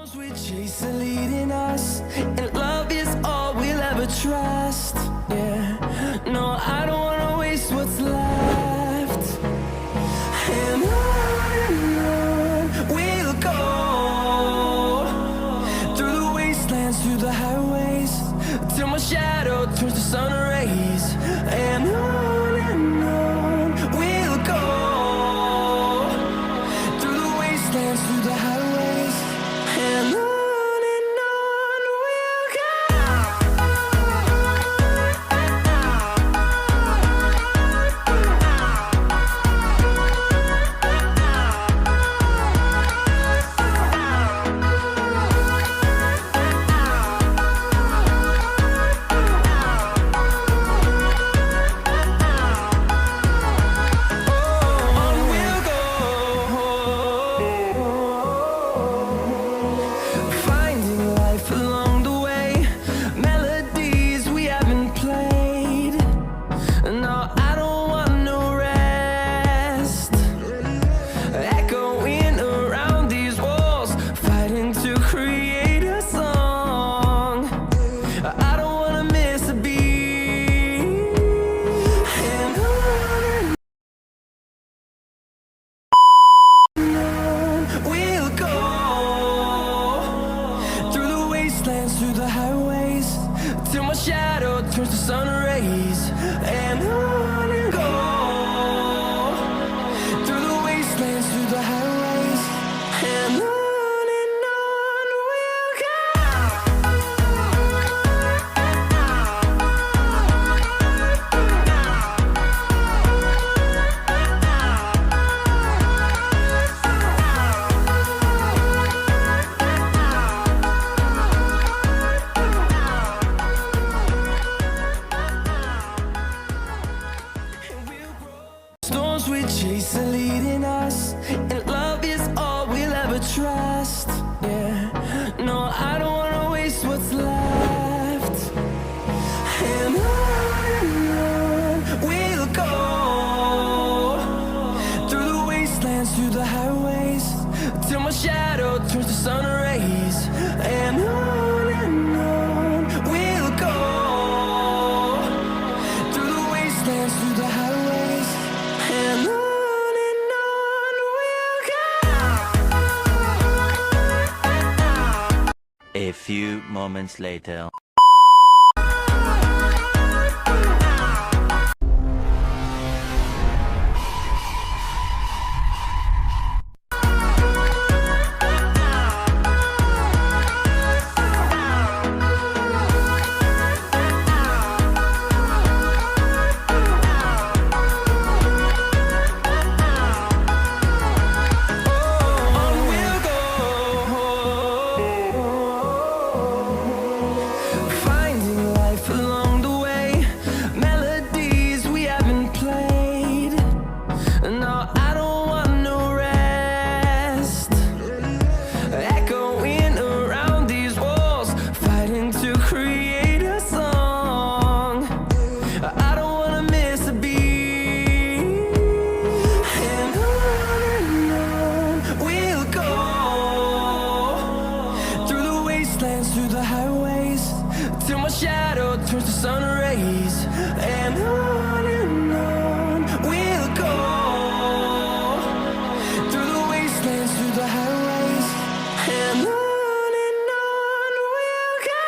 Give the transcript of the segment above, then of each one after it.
Storms we chase are leading us, and love is all we'll ever trust. Yeah, no, I don't wanna waste what's left. And on we'll go, through the wastelands, through the highways, till my shadow turns to sun rays. And on we'll go, through the wastelands, through the highways, and on we'll go. Finding life along the way, melodies we haven't played. No, I don't want no rest. Echoing around these walls, fighting to create a song. I don't wanna miss a beat. And on we'll go, through the wastelands, through the highways, till my shadow turns to sun rays. And on and go, through the wastelands, through the highways, and on we'll go. Storms we chase are leading us, and love is all we'll ever trust. Yeah, no, I don't wanna waste what's left. And on we'll go, through the wastelands, through the highways, till my shadow turns to sun rays. And on we'll go, through the wastelands, through the highways, and on we'll go. A few moments later. On we'll go, finding life along the way, melodies we haven't played. No, I don't want no rest. Echoing around these walls, fighting to create a song. I don't wanna miss a beat. And on we'll go, through the wastelands, through the highways, till my shadow turns to sun rays. And on we'll go, through the wastelands, through the highways, and on we'll go.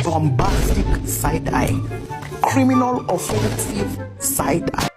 bombastic side eye, criminal offensive side eye.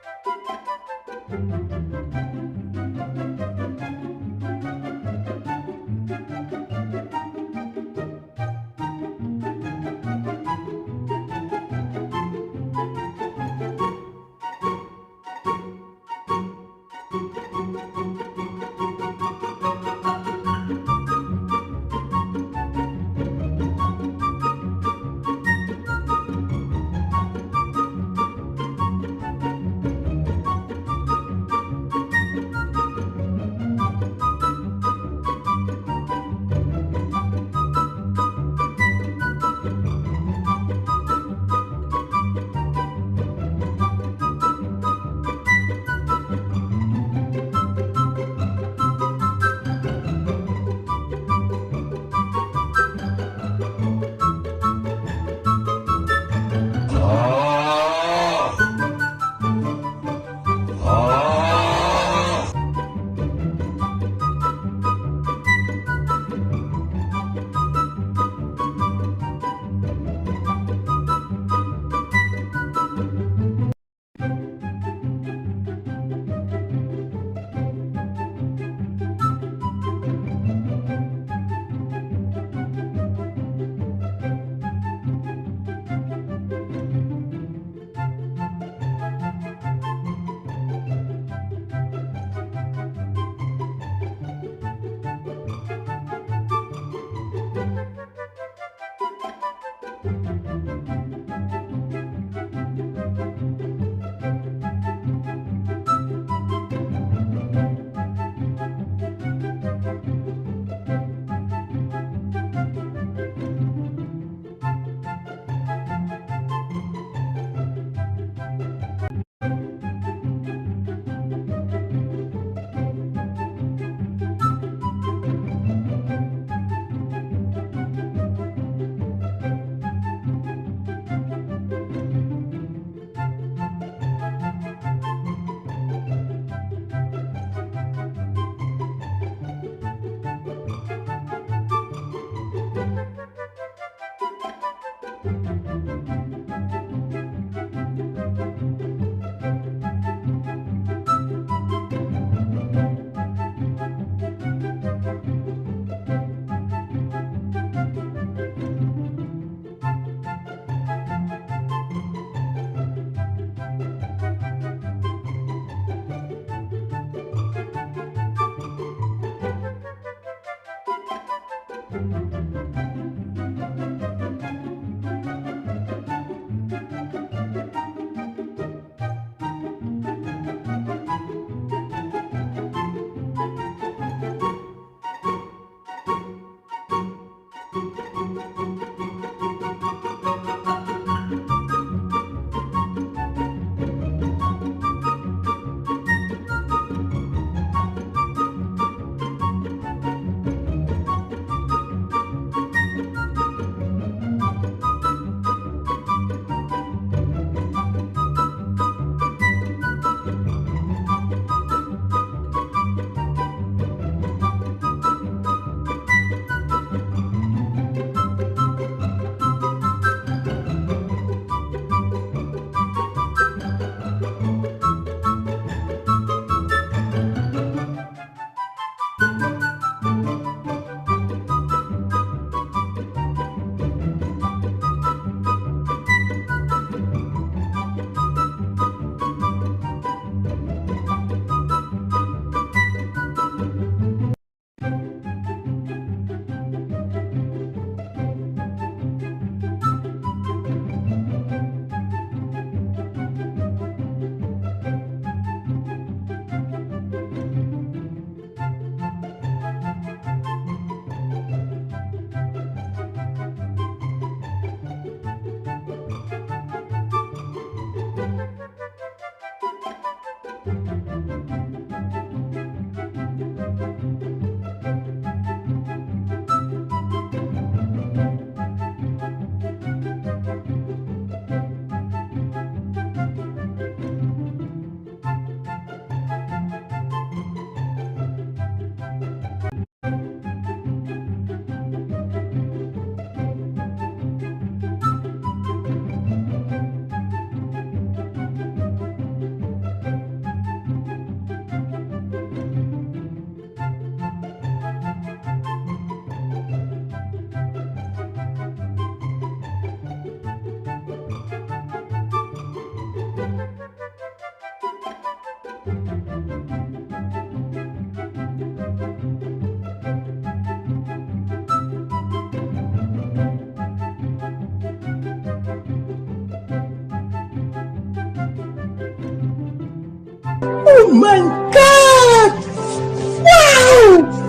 my God! Wow!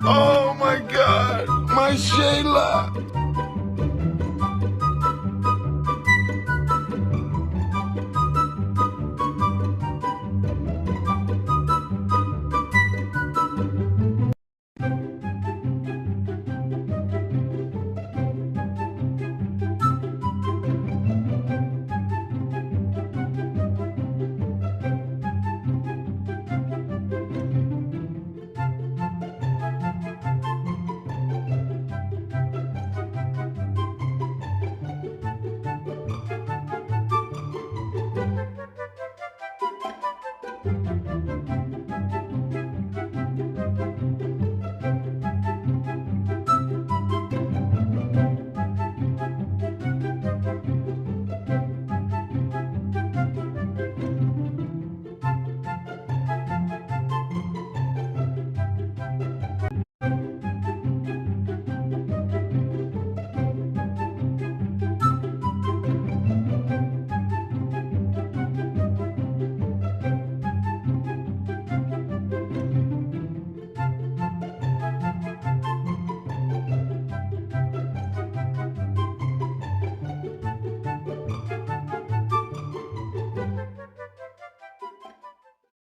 Oh my God, my Shayla.